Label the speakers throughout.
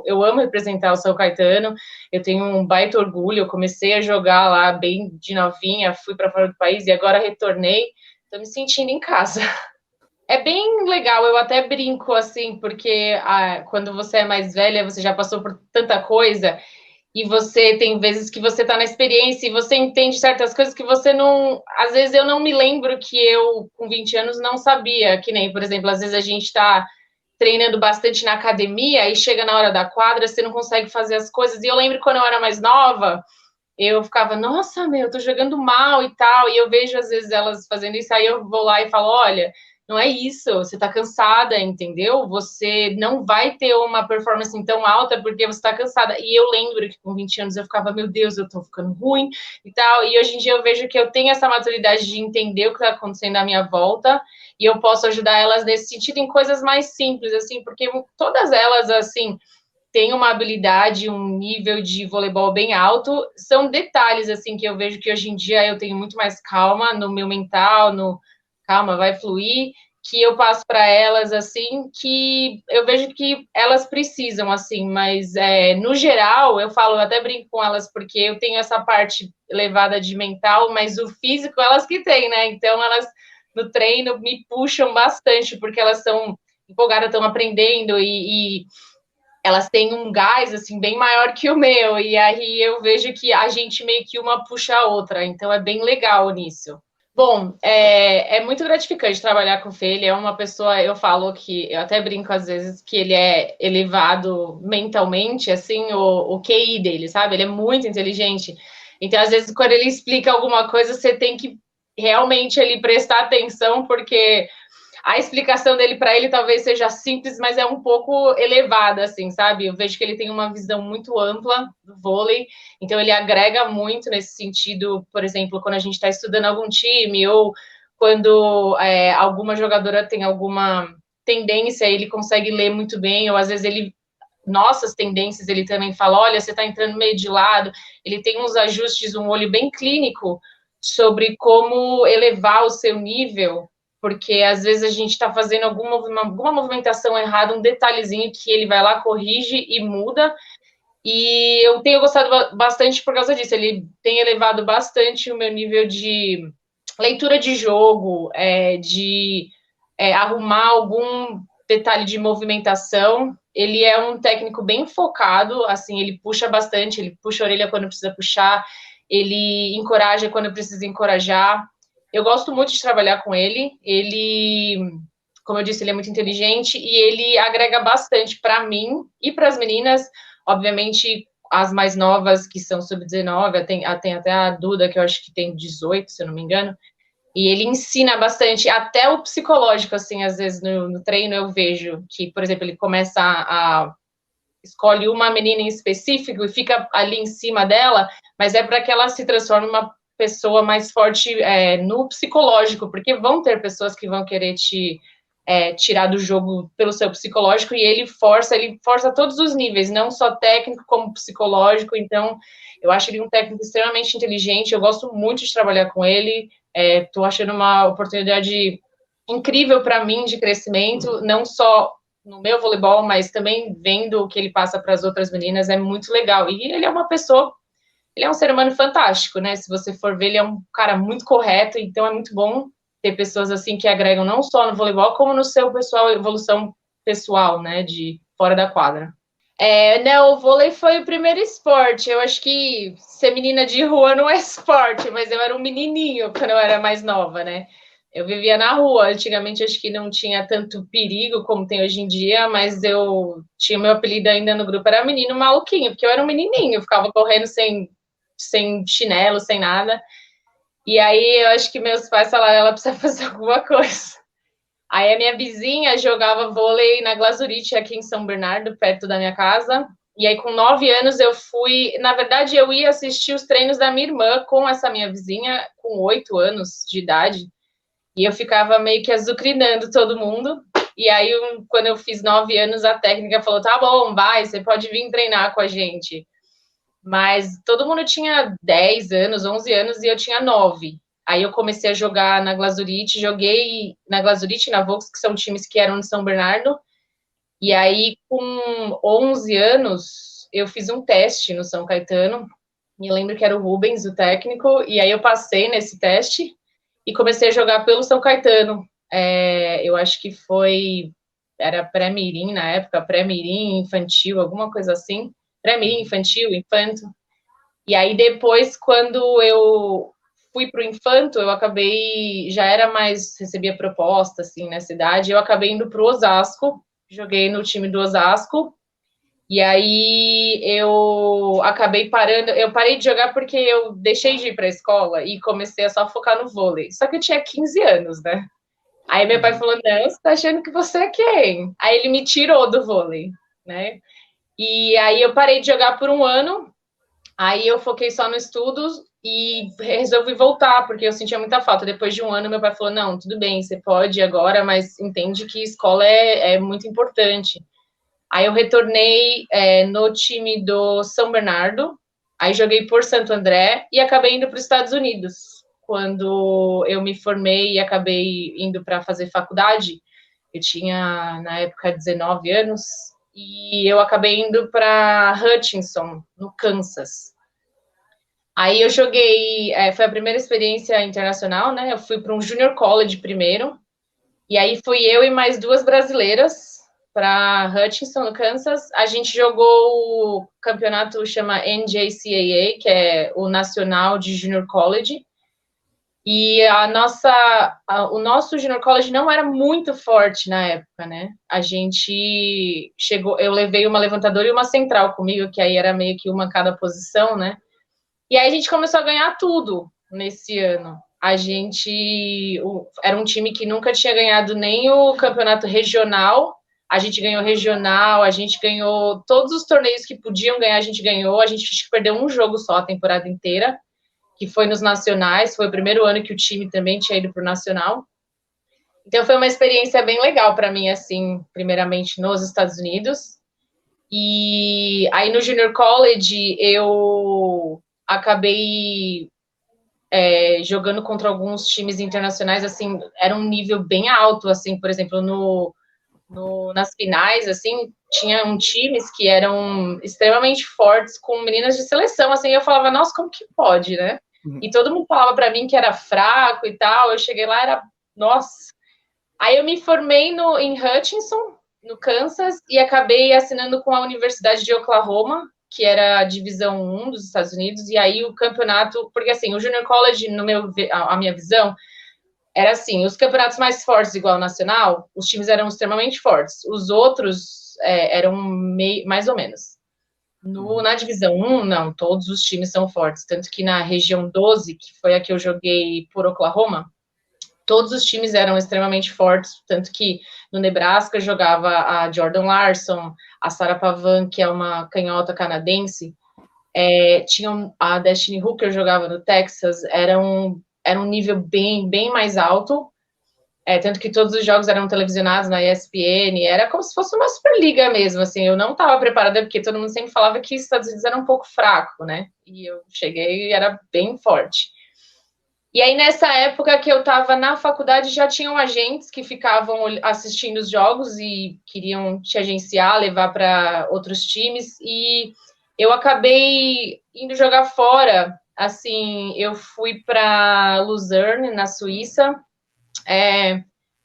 Speaker 1: Eu amo representar o São Caetano, eu tenho um baita orgulho, eu comecei a jogar lá bem de novinha, fui para fora do país e agora retornei, tô me sentindo em casa. É bem legal, eu até brinco assim, porque quando você é mais velha, você já passou por tanta coisa, e você tem vezes que você tá na experiência e você entende certas coisas que você não. Às vezes eu não me lembro que eu, com 20 anos, não sabia. Que nem, por exemplo, às vezes a gente tá treinando bastante na academia e chega na hora da quadra, você não consegue fazer as coisas. E eu lembro quando eu era mais nova, eu ficava, nossa, meu, eu tô jogando mal e tal. E eu vejo às vezes elas fazendo isso, aí eu vou lá e falo, olha, não é isso, você tá cansada, entendeu? Você não vai ter uma performance tão alta porque você tá cansada. E eu lembro que com 20 anos eu ficava, meu Deus, eu tô ficando ruim e tal. E hoje em dia eu vejo que eu tenho essa maturidade de entender o que tá acontecendo à minha volta e eu posso ajudar elas nesse sentido em coisas mais simples, assim, porque todas elas, assim, têm uma habilidade, um nível de voleibol bem alto. São detalhes, assim, que eu vejo que hoje em dia eu tenho muito mais calma no meu mental, no calma, vai fluir, que eu passo para elas, assim, que eu vejo que elas precisam, assim, mas no geral, eu falo, eu até brinco com elas, porque eu tenho essa parte elevada de mental, mas o físico elas que têm, né? Então, elas no treino me puxam bastante, porque elas são empolgadas, estão aprendendo e elas têm um gás assim bem maior que o meu, e aí eu vejo que a gente meio que uma puxa a outra, então é bem legal nisso. Bom, é muito gratificante trabalhar com o Fê, ele é uma pessoa, eu falo que, eu até brinco às vezes, que ele é elevado mentalmente, assim, o QI dele, sabe? Ele é muito inteligente, então às vezes quando ele explica alguma coisa, você tem que realmente ali prestar atenção, porque a explicação dele para ele talvez seja simples, mas é um pouco elevada, assim, sabe? Eu vejo que ele tem uma visão muito ampla do vôlei, então ele agrega muito nesse sentido, por exemplo, quando a gente está estudando algum time ou quando alguma jogadora tem alguma tendência, ele consegue ler muito bem, ou às vezes ele nossas tendências, ele também fala, olha, você está entrando meio de lado, ele tem uns ajustes, um olho bem clínico sobre como elevar o seu nível, porque às vezes a gente está fazendo alguma movimentação errada, um detalhezinho que ele vai lá, corrige e muda, e eu tenho gostado bastante por causa disso, ele tem elevado bastante o meu nível de leitura de jogo, de arrumar algum detalhe de movimentação. Ele é um técnico bem focado, assim, ele puxa bastante, ele puxa a orelha quando precisa puxar, ele encoraja quando precisa encorajar. Eu gosto muito de trabalhar com ele. Ele, como eu disse, ele é muito inteligente e ele agrega bastante para mim e para as meninas. Obviamente, as mais novas, que são sub-19, tem até a Duda, que eu acho que tem 18, se eu não me engano, e ele ensina bastante, até o psicológico, assim, às vezes no treino eu vejo que, por exemplo, ele começa escolhe uma menina em específico e fica ali em cima dela, mas é para que ela se transforme uma pessoa mais forte no psicológico, porque vão ter pessoas que vão querer te tirar do jogo pelo seu psicológico, e ele força todos os níveis, não só técnico como psicológico. Então eu acho ele um técnico extremamente inteligente, eu gosto muito de trabalhar com ele, estou achando uma oportunidade incrível para mim de crescimento, não só no meu voleibol, mas também vendo o que ele passa para as outras meninas, é muito legal. E ele é uma pessoa, ele é um ser humano fantástico, né? Se você for ver, ele é um cara muito correto, então é muito bom ter pessoas assim que agregam não só no voleibol, como no seu pessoal, evolução pessoal, né? De fora da quadra. Não, o vôlei foi o primeiro esporte. Eu acho que ser menina de rua não é esporte, mas eu era um menininho quando eu era mais nova, né? Eu vivia na rua. Antigamente acho que não tinha tanto perigo como tem hoje em dia, mas eu tinha meu apelido ainda no grupo, era menino maluquinho, porque eu era um menininho, eu ficava correndo sem chinelo, sem nada. E aí eu acho que meus pais falaram, ela precisa fazer alguma coisa. Aí a minha vizinha jogava vôlei na Glazurite, aqui em São Bernardo, perto da minha casa. E aí, com 9 anos, eu fui. Na verdade, eu ia assistir os treinos da minha irmã com essa minha vizinha, com 8 anos de idade. E eu ficava meio que azucrinando todo mundo. E aí, quando eu fiz 9 anos, a técnica falou: tá bom, vai, você pode vir treinar com a gente. Mas todo mundo tinha 10 anos, 11 anos e eu tinha 9. Aí eu comecei a jogar na Glazurite, joguei na Glazurite e na Volks, que são times que eram de São Bernardo. E aí, com 11 anos, eu fiz um teste no São Caetano. Me lembro que era o Rubens, o técnico, e aí eu passei nesse teste e comecei a jogar pelo São Caetano. Eu acho que era pré-mirim na época, pré-mirim infantil, alguma coisa assim. Pré-mirim infantil, infanto. E aí depois, quando eu fui para o infanto, eu acabei, já era mais, recebia proposta, assim, na cidade, eu acabei indo para o Osasco, joguei no time do Osasco, e aí eu acabei parando, eu parei de jogar porque eu deixei de ir para a escola e comecei a só focar no vôlei. Só que eu tinha 15 anos, né? Aí meu pai falou, não, você tá achando que você é quem? Aí ele me tirou do vôlei, né? E aí eu parei de jogar por um ano, aí eu foquei só no estudos e resolvi voltar, porque eu sentia muita falta. Depois de um ano, meu pai falou, não, tudo bem, você pode ir agora, mas entende que escola é muito importante. Aí eu retornei no time do São Bernardo, aí joguei por Santo André e acabei indo para os Estados Unidos. Quando eu me formei e acabei indo para fazer faculdade, eu tinha, na época, 19 anos, e eu acabei indo para Hutchinson, no Kansas. Aí eu joguei, foi a primeira experiência internacional, né? Eu fui para um junior college primeiro, e aí fui eu e mais duas brasileiras para Hutchinson, no Kansas. A gente jogou o campeonato chama NJCAA, que é o Nacional de Junior College. E o nosso Junior College não era muito forte na época, né? A gente chegou, eu levei uma levantadora e uma central comigo, que aí era meio que uma cada posição, né? E aí a gente começou a ganhar tudo nesse ano. Era um time que nunca tinha ganhado nem o campeonato regional. A gente ganhou regional, a gente ganhou todos os torneios que podiam ganhar, a gente ganhou. A gente perdeu um jogo só a temporada inteira, que foi nos nacionais. Foi o primeiro ano que o time também tinha ido para o nacional. Então foi uma experiência bem legal para mim, assim, primeiramente nos Estados Unidos. E aí no Junior College eu acabei jogando contra alguns times internacionais, assim, era um nível bem alto, assim, por exemplo, nas finais, assim, tinham times que eram extremamente fortes com meninas de seleção, assim, eu falava, nossa, como que pode, né? E todo mundo falava para mim que era fraco e tal, eu cheguei lá, era, nossa. Aí eu me formei em Hutchinson, no Kansas, e acabei assinando com a Universidade de Oklahoma, que era a divisão 1 dos Estados Unidos, e aí o campeonato, porque assim, o Junior College, a minha visão, era assim, os campeonatos mais fortes, igual o nacional, os times eram extremamente fortes, os outros eram mais ou menos. Na divisão 1, não, todos os times são fortes, tanto que na região 12, que foi a que eu joguei por Oklahoma, todos os times eram extremamente fortes, tanto que no Nebraska jogava a Jordan Larson, a Sarah Pavan, que é uma canhota canadense, tinha a Destiny Hooker jogava no Texas, era um nível bem, bem mais alto, tanto que todos os jogos eram televisionados na ESPN, era como se fosse uma Superliga mesmo, assim, eu não estava preparada, porque todo mundo sempre falava que os Estados Unidos era um pouco fraco, né, e eu cheguei e era bem forte. E aí, nessa época que eu estava na faculdade, já tinham agentes que ficavam assistindo os jogos e queriam te agenciar, levar para outros times. E eu acabei indo jogar fora. Assim, eu fui para Luzerne, na Suíça.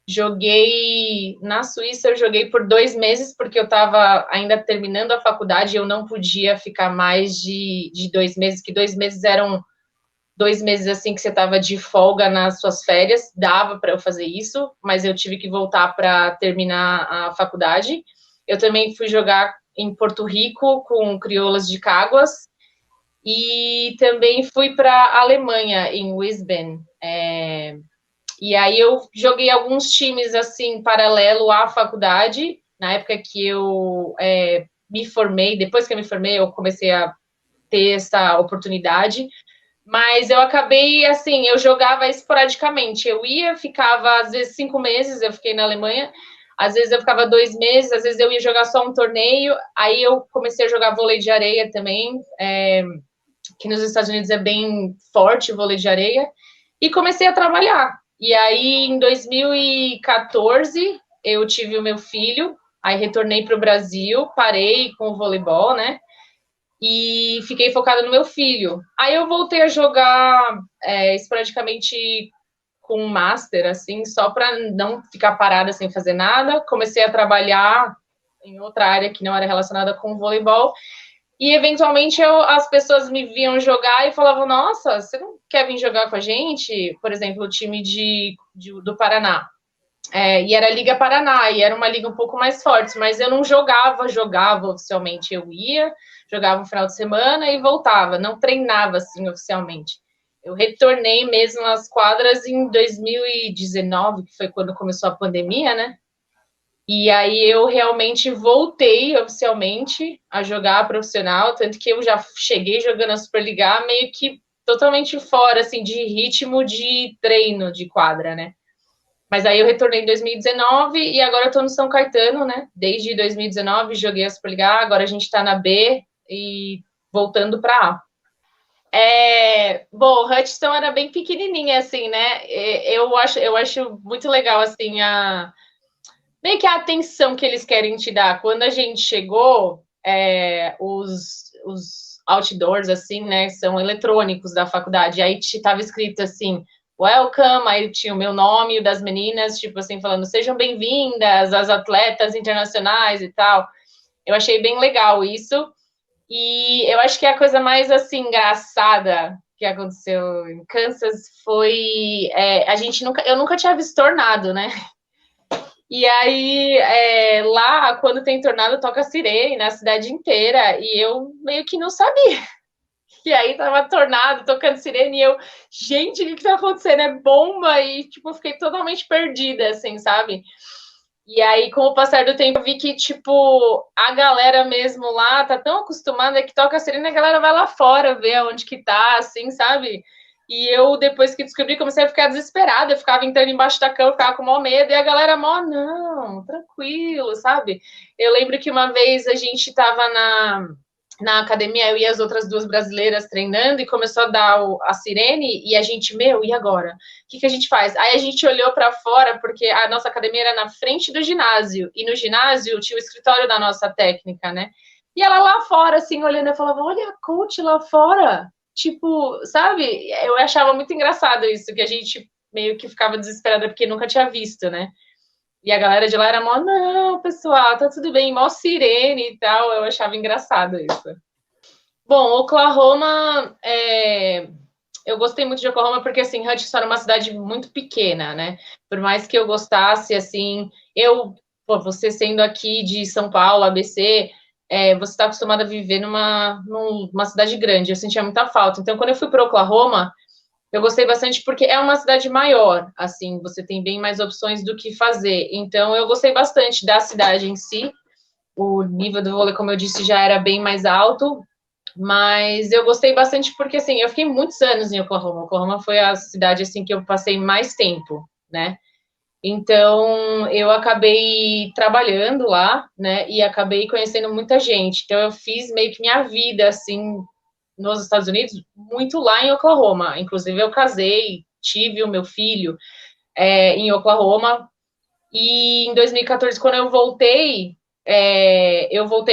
Speaker 1: Joguei na Suíça, eu joguei por 2 meses, porque eu estava ainda terminando a faculdade e eu não podia ficar mais de 2 meses, que 2 meses eram 2 meses assim que você estava de folga nas suas férias, dava para eu fazer isso, mas eu tive que voltar para terminar a faculdade. Eu também fui jogar em Porto Rico com crioulas de Cáguas e também fui para a Alemanha, em Wiesbaden. E aí eu joguei alguns times assim paralelo à faculdade. Na época que eu me formei, depois que eu me formei, eu comecei a ter essa oportunidade. Mas eu acabei, assim, eu jogava esporadicamente. Eu ia, ficava, às vezes, 5 meses, eu fiquei na Alemanha. Às vezes eu ficava 2 meses, às vezes eu ia jogar só um torneio. Aí eu comecei a jogar vôlei de areia também, que nos Estados Unidos é bem forte o vôlei de areia. E comecei a trabalhar. E aí, em 2014, eu tive o meu filho. Aí retornei para o Brasil, parei com o voleibol, né? E fiquei focada no meu filho. Aí eu voltei a jogar esporadicamente com um master, assim, só para não ficar parada sem fazer nada. Comecei a trabalhar em outra área que não era relacionada com o voleibol. E, eventualmente, as pessoas me viam jogar e falavam, nossa, você não quer vir jogar com a gente? Por exemplo, o time do Paraná. E era a Liga Paraná, e era uma liga um pouco mais forte, mas eu não jogava oficialmente. Eu ia, jogava no final de semana e voltava, não treinava assim oficialmente. Eu retornei mesmo às quadras em 2019, que foi quando começou a pandemia, né? E aí eu realmente voltei oficialmente a jogar profissional, tanto que eu já cheguei jogando a Superliga meio que totalmente fora, assim, de ritmo de treino de quadra, né? Mas aí eu retornei em 2019 e agora eu tô no São Caetano, né? Desde 2019 joguei a Superliga, agora a gente tá na B e voltando pra A. Bom, o Hudson era bem pequenininha, assim, né? Eu acho muito legal, assim, meio que a atenção que eles querem te dar. Quando a gente chegou, os outdoors, assim, né, são eletrônicos da faculdade. Aí estava escrito assim, welcome, aí tinha o meu nome e o das meninas, tipo assim, falando, sejam bem-vindas, as atletas internacionais e tal. Eu achei bem legal isso. E eu acho que a coisa mais, assim, engraçada que aconteceu em Kansas foi... eu nunca tinha visto tornado, né? E aí, lá, quando tem tornado, toca sirene na cidade inteira. E eu meio que não sabia. E aí tava tornado, tocando sirene, e eu, gente, o que tá acontecendo? É bomba? E, tipo, eu fiquei totalmente perdida, assim, sabe? E aí, com o passar do tempo, eu vi que, tipo, a galera mesmo lá tá tão acostumada que toca sirene, a galera vai lá fora ver onde que tá, assim, sabe? E eu, depois que descobri, comecei a ficar desesperada. Eu ficava entrando embaixo da cama, ficava com maior medo. E a galera, mó, não, tranquilo, sabe? Eu lembro que uma vez a gente tava na academia, eu e as outras duas brasileiras treinando, e começou a dar a sirene, e a gente, meu, e agora? O que a gente faz? Aí a gente olhou para fora, porque a nossa academia era na frente do ginásio, e no ginásio tinha o escritório da nossa técnica, né? E ela lá fora, assim, olhando, eu falava, olha a coach lá fora. Tipo, sabe? Eu achava muito engraçado isso, que a gente meio que ficava desesperada porque nunca tinha visto, né? E a galera de lá era mó, não, pessoal, tá tudo bem, mó sirene e tal. Eu achava engraçado isso. Bom, Oklahoma, eu gostei muito de Oklahoma porque, assim, Hutchinson era uma cidade muito pequena, né? Por mais que eu gostasse, assim, você sendo aqui de São Paulo, ABC, você está acostumada a viver numa cidade grande, eu sentia muita falta. Então, quando eu fui para Oklahoma, eu gostei bastante porque é uma cidade maior, assim, você tem bem mais opções do que fazer. Então, eu gostei bastante da cidade em si. O nível do vôlei, como eu disse, já era bem mais alto, mas eu gostei bastante porque, assim, eu fiquei muitos anos em Oklahoma. Oklahoma foi a cidade, assim, que eu passei mais tempo, né? Então, eu acabei trabalhando lá, né? E acabei conhecendo muita gente. Então, eu fiz meio que minha vida, assim, nos Estados Unidos, muito lá em Oklahoma. Inclusive, eu casei, tive o meu filho em Oklahoma. E em 2014, quando eu voltei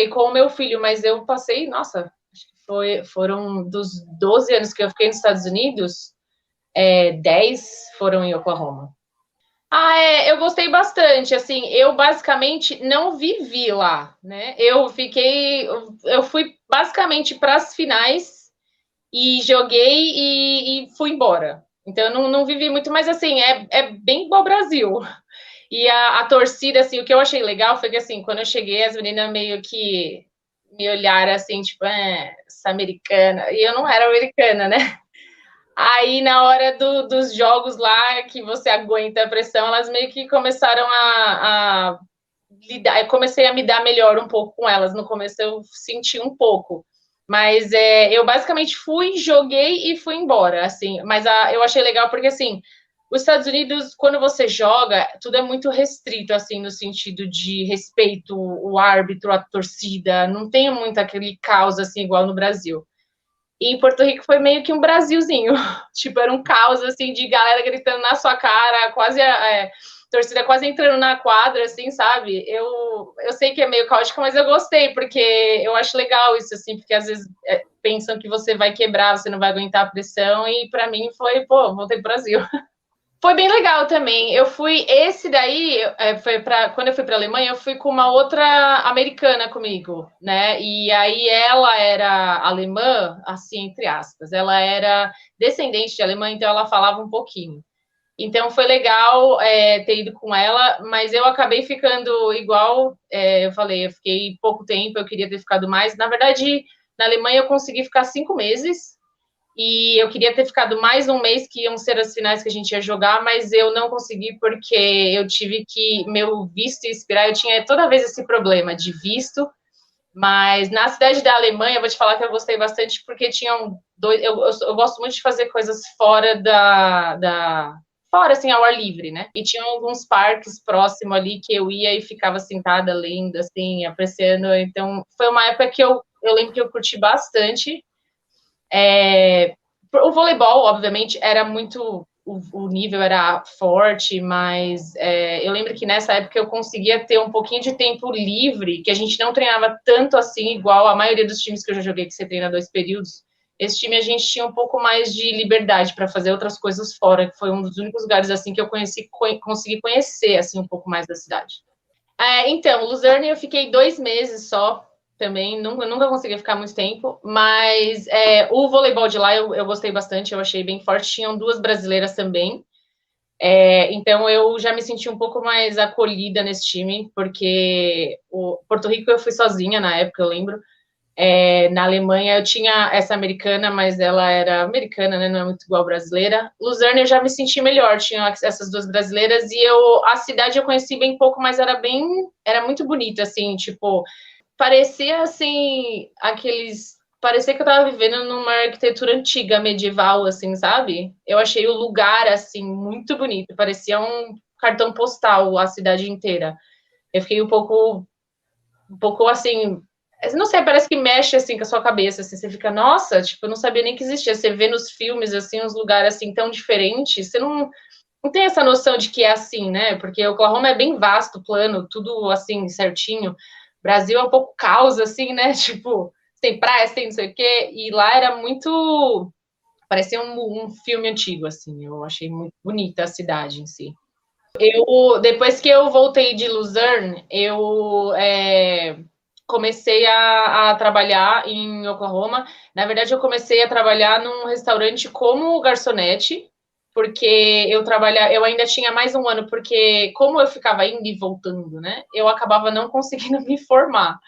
Speaker 1: com o meu filho, mas eu passei, nossa, acho que foram dos 12 anos que eu fiquei nos Estados Unidos, 10 foram em Oklahoma. Eu gostei bastante. Assim, eu basicamente não vivi lá, né? Eu fui basicamente para as finais e joguei e fui embora. Então, eu não vivi muito, mas assim, é bem igual ao Brasil. E a torcida, assim, o que eu achei legal foi que, assim, quando eu cheguei, as meninas meio que me olharam assim, tipo, essa americana. E eu não era americana, né? Aí, na hora dos jogos lá, que você aguenta a pressão, elas meio que começaram a lidar. Eu comecei a me dar melhor um pouco com elas. No começo eu senti um pouco. Mas eu basicamente fui, joguei e fui embora, assim. Mas eu achei legal porque, assim, os Estados Unidos, quando você joga, tudo é muito restrito, assim, no sentido de respeito, o árbitro, a torcida. Não tem muito aquele caos, assim, igual no Brasil. E em Porto Rico foi meio que um Brasilzinho. Tipo, era um caos, assim, de galera gritando na sua cara, quase torcida quase entrando na quadra, assim, sabe? Eu sei que é meio caótico, mas eu gostei, porque eu acho legal isso, assim, porque às vezes pensam que você vai quebrar, você não vai aguentar a pressão, e para mim foi, pô, voltei pro Brasil. Foi bem legal também. Eu fui, esse daí, foi para quando eu fui para a Alemanha, eu fui com uma outra americana comigo, né? E aí ela era alemã, assim, entre aspas. Ela era descendente de alemã, então ela falava um pouquinho. Então foi legal ter ido com ela, mas eu acabei ficando igual, eu falei, eu fiquei pouco tempo, eu queria ter ficado mais. Na verdade, na Alemanha eu consegui ficar 5 meses, e eu queria ter ficado mais um mês, que iam ser as finais que a gente ia jogar, mas eu não consegui porque eu tive que, meu visto expirar, eu tinha toda vez esse problema de visto, mas na cidade da Alemanha, eu vou te falar que eu gostei bastante, porque tinham dois, eu gosto muito de fazer coisas fora fora, assim, ao ar livre, né? E tinha alguns parques próximos ali que eu ia e ficava sentada lendo, assim, apreciando. Então, foi uma época que eu lembro que eu curti bastante. O voleibol, obviamente, era muito. O nível era forte, mas eu lembro que nessa época eu conseguia ter um pouquinho de tempo livre, que a gente não treinava tanto assim, igual a maioria dos times que eu já joguei, que você treina 2 períodos. Esse time a gente tinha um pouco mais de liberdade para fazer outras coisas fora, que foi um dos únicos lugares assim que eu consegui conhecer assim um pouco mais da cidade. Então, Luzerne eu fiquei 2 meses só, também, nunca consegui ficar muito tempo, mas o voleibol de lá eu gostei bastante, eu achei bem forte, tinham 2 brasileiras também, então eu já me senti um pouco mais acolhida nesse time, porque o Porto Rico eu fui sozinha na época, eu lembro. Na Alemanha eu tinha essa americana, mas ela era americana, né? Não é muito igual brasileira. Luzerne eu já me senti melhor, tinha essas 2 brasileiras, e a cidade eu conheci bem pouco, mas era muito bonita, assim, tipo, parecia assim, parecia que eu tava vivendo numa arquitetura antiga, medieval, assim, sabe? Eu achei o lugar, assim, muito bonito, parecia um cartão postal, a cidade inteira. Eu fiquei um pouco assim, não sei, parece que mexe assim com a sua cabeça, assim, você fica, nossa, tipo, eu não sabia nem que existia. Você vê nos filmes, assim, uns lugares assim tão diferentes, você não tem essa noção de que é assim, né? Porque Oklahoma é bem vasto, plano, tudo assim, certinho. Brasil é um pouco caos, assim, né? Tipo, tem praias, tem não sei o quê, e lá era muito. Parecia um filme antigo, assim. Eu achei muito bonita a cidade em si. Depois que eu voltei de Luzerne, eu comecei a trabalhar em Oklahoma. Na verdade, eu comecei a trabalhar num restaurante como garçonete, porque eu ainda tinha mais um ano, porque como eu ficava indo e voltando, né, eu acabava não conseguindo me formar.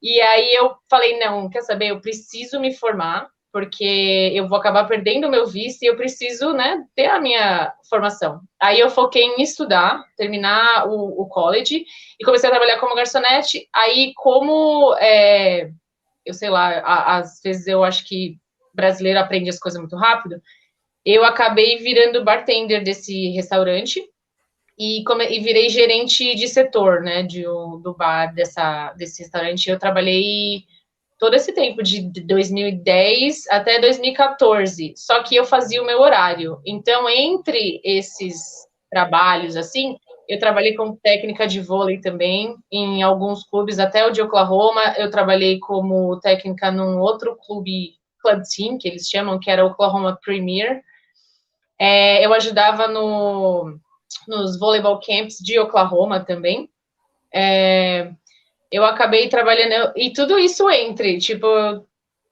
Speaker 1: E aí eu falei, não, quer saber, eu preciso me formar, porque eu vou acabar perdendo o meu visto e eu preciso, né, ter a minha formação. Aí eu foquei em estudar, terminar o college, e comecei a trabalhar como garçonete. Aí, eu sei lá, às vezes eu acho que brasileiro aprende as coisas muito rápido, eu acabei virando bartender desse restaurante, e virei gerente de setor, né, do bar desse restaurante. Eu trabalhei todo esse tempo, de 2010 até 2014, só que eu fazia o meu horário. Então, entre esses trabalhos, assim, eu trabalhei como técnica de vôlei também, em alguns clubes, até o de Oklahoma. Eu trabalhei como técnica num outro clube, club team, que eles chamam, que era o Oklahoma Premier. Eu ajudava nos volleyball camps de Oklahoma também. Eu acabei trabalhando, e tudo isso tipo,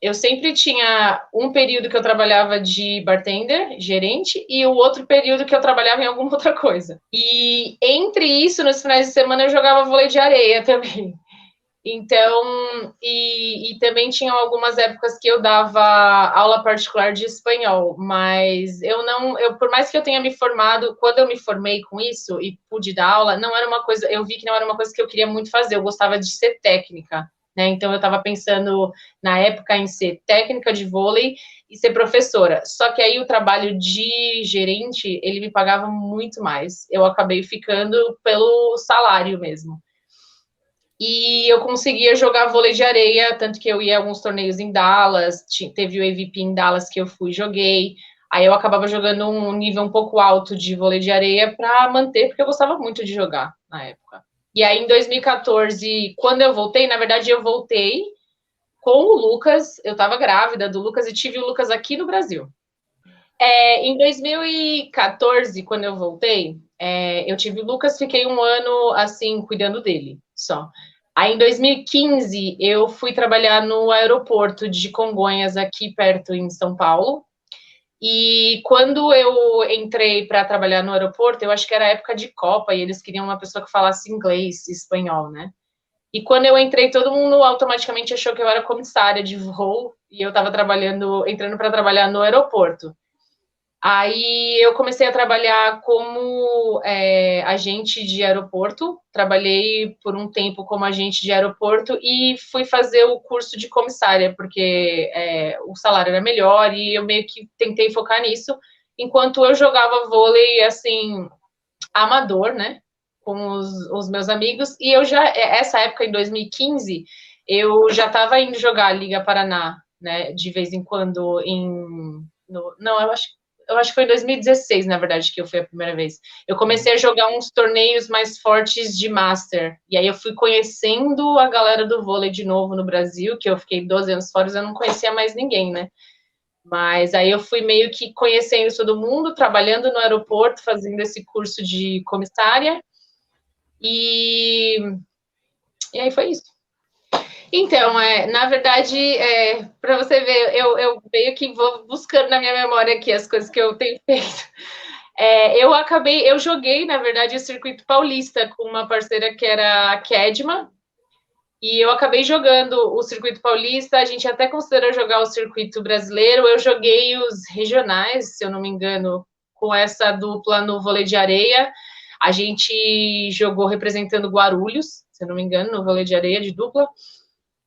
Speaker 1: eu sempre tinha um período que eu trabalhava de bartender, gerente, e o outro período que eu trabalhava em alguma outra coisa. E entre isso, nos finais de semana, eu jogava vôlei de areia também. Então, e também tinham algumas épocas que eu dava aula particular de espanhol, mas por mais que eu tenha me formado, quando eu me formei com isso e pude dar aula, não era uma coisa, eu vi que não era uma coisa que eu queria muito fazer, eu gostava de ser técnica, né? Então eu estava pensando na época em ser técnica de vôlei e ser professora. Só que aí o trabalho de gerente, ele me pagava muito mais. Eu acabei ficando pelo salário mesmo. E eu conseguia jogar vôlei de areia, tanto que eu ia a alguns torneios em Dallas, teve o AVP em Dallas que eu fui e joguei. Aí eu acabava jogando um nível um pouco alto de vôlei de areia para manter, porque eu gostava muito de jogar na época. E aí em 2014, quando eu voltei, na verdade eu voltei com o Lucas, eu estava grávida do Lucas e tive o Lucas aqui no Brasil. Em 2014, quando eu voltei, eu tive o Lucas, fiquei um ano assim, cuidando dele só. Aí em 2015, eu fui trabalhar no aeroporto de Congonhas, aqui perto em São Paulo. E quando eu entrei para trabalhar no aeroporto, eu acho que era época de Copa e eles queriam uma pessoa que falasse inglês e espanhol, né? E quando eu entrei, todo mundo automaticamente achou que eu era comissária de voo e eu estava entrando para trabalhar no aeroporto. Aí eu comecei a trabalhar como agente de aeroporto, trabalhei por um tempo como agente de aeroporto e fui fazer o curso de comissária, porque o salário era melhor e eu meio que tentei focar nisso, enquanto eu jogava vôlei, assim, amador, né, com os meus amigos, e eu já, essa época, em 2015, eu já estava indo jogar a Liga Paraná, né, de vez em quando não, eu acho que foi em 2016, na verdade, que eu fui a primeira vez. Eu comecei a jogar uns torneios mais fortes de Master. E aí eu fui conhecendo a galera do vôlei de novo no Brasil, que eu fiquei 12 anos fora, eu não conhecia mais ninguém, né? Mas aí eu fui meio que conhecendo todo mundo, trabalhando no aeroporto, fazendo esse curso de comissária. E, e aí foi isso. Então, na verdade, para você ver, eu meio que vou buscando na minha memória aqui as coisas que eu tenho feito. Eu joguei, na verdade, o circuito paulista com uma parceira que era a Kedma, e eu acabei jogando o circuito paulista, a gente até considerou jogar o circuito brasileiro, eu joguei os regionais, se eu não me engano, com essa dupla no vôlei de areia, a gente jogou representando Guarulhos, se eu não me engano, no vôlei de areia de dupla,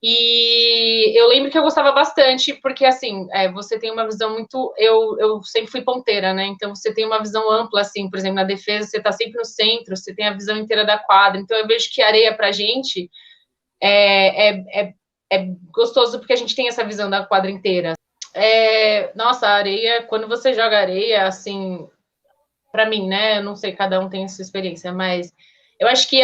Speaker 1: e eu lembro que eu gostava bastante, porque assim, você tem uma visão muito. Eu sempre fui ponteira, né? Então você tem uma visão ampla, assim, por exemplo, na defesa, você tá sempre no centro, você tem a visão inteira da quadra. Então eu vejo que a areia pra gente é gostoso porque a gente tem essa visão da quadra inteira. Nossa, a areia, quando você joga areia, assim, para mim, né? Eu não sei, cada um tem a sua experiência, mas eu acho que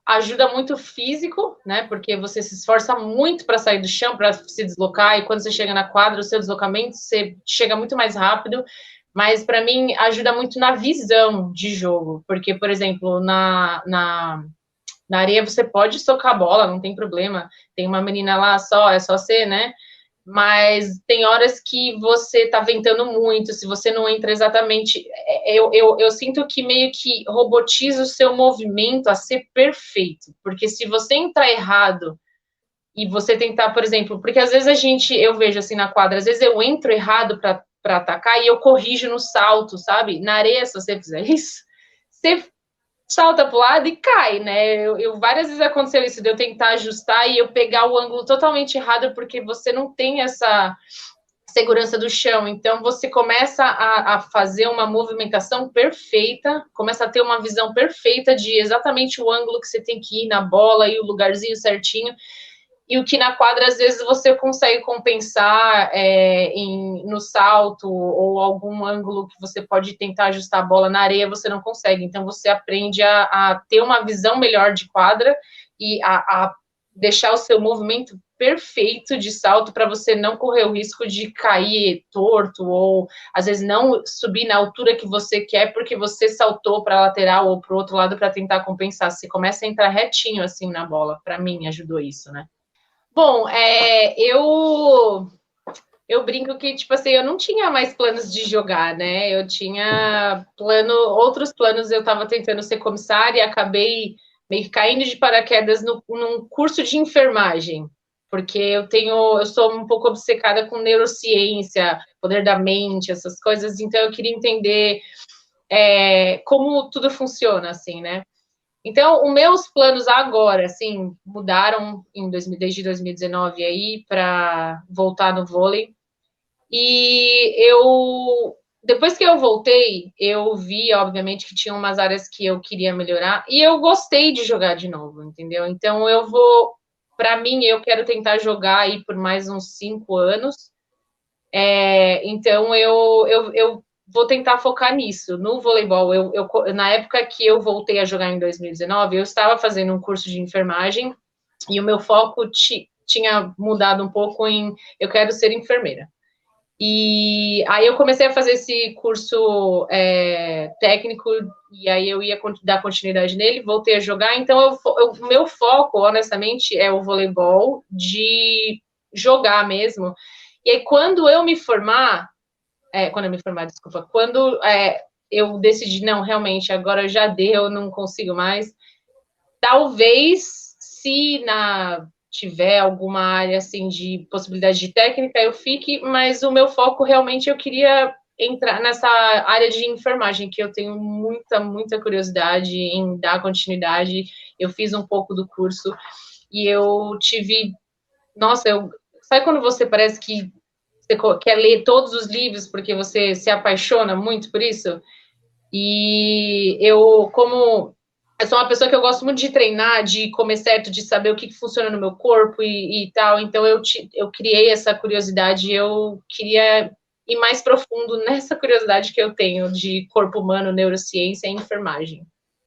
Speaker 1: ajuda muito o físico, né? Porque você se esforça muito para sair do chão, para se deslocar, e quando você chega na quadra, o seu deslocamento, você chega muito mais rápido. Mas para mim ajuda muito na visão de jogo, porque, por exemplo, na areia você pode socar a bola, não tem problema. Tem uma menina lá só, é só ser, né? Mas tem horas que você tá ventando muito, se você não entra exatamente. Eu sinto que meio que robotiza o seu movimento a ser perfeito, porque se você entrar errado e você tentar, por exemplo, porque às vezes eu vejo assim na quadra, às vezes eu entro errado para atacar e eu corrijo no salto, sabe? Na areia, se você fizer isso, você salta pro lado e cai, né? Várias vezes aconteceu isso de eu tentar ajustar e eu pegar o ângulo totalmente errado porque você não tem essa segurança do chão. Então você começa a fazer uma movimentação perfeita, começa a ter uma visão perfeita de exatamente o ângulo que você tem que ir na bola e o lugarzinho certinho. E o que na quadra, às vezes, você consegue compensar no salto ou algum ângulo que você pode tentar ajustar a bola na areia, você não consegue. Então, você aprende a ter uma visão melhor de quadra e a deixar o seu movimento perfeito de salto para você não correr o risco de cair torto ou, às vezes, não subir na altura que você quer porque você saltou para a lateral ou para o outro lado para tentar compensar. Você começa a entrar retinho, assim, na bola. Para mim, ajudou isso, né? Bom, eu brinco que, tipo assim, eu não tinha mais planos de jogar, né? Eu tinha outros planos, eu estava tentando ser comissária e acabei meio que caindo de paraquedas num curso de enfermagem, porque eu sou um pouco obcecada com neurociência, poder da mente, essas coisas, então eu queria entender como tudo funciona, assim, né? Então, os meus planos agora, assim, mudaram desde 2019 aí para voltar no vôlei. E depois que eu voltei, eu vi, obviamente, que tinha umas áreas que eu queria melhorar e eu gostei de jogar de novo, entendeu? Então, para mim, eu quero tentar jogar aí por mais uns 5 anos Então, eu vou tentar focar nisso. No voleibol, na época que eu voltei a jogar em 2019, eu estava fazendo um curso de enfermagem e o meu foco tinha mudado um pouco em eu quero ser enfermeira. E aí eu comecei a fazer esse curso técnico e aí eu ia dar continuidade nele, voltei a jogar. Então, o meu foco, honestamente, é o voleibol de jogar mesmo. E aí, desculpa, quando eu decidi, não, realmente, agora já deu, não consigo mais, talvez, se tiver alguma área, assim, de possibilidade de técnica, eu fique, mas o meu foco, realmente, eu queria entrar nessa área de enfermagem, que eu tenho muita, muita curiosidade em dar continuidade. Eu fiz um pouco do curso e eu tive... Nossa, sabe quando você parece que você quer ler todos os livros porque você se apaixona muito por isso? E como eu sou uma pessoa que eu gosto muito de treinar, de comer certo, de saber o que funciona no meu corpo e tal, então eu criei essa curiosidade, eu queria ir mais profundo nessa curiosidade que eu tenho de corpo humano, neurociência e enfermagem.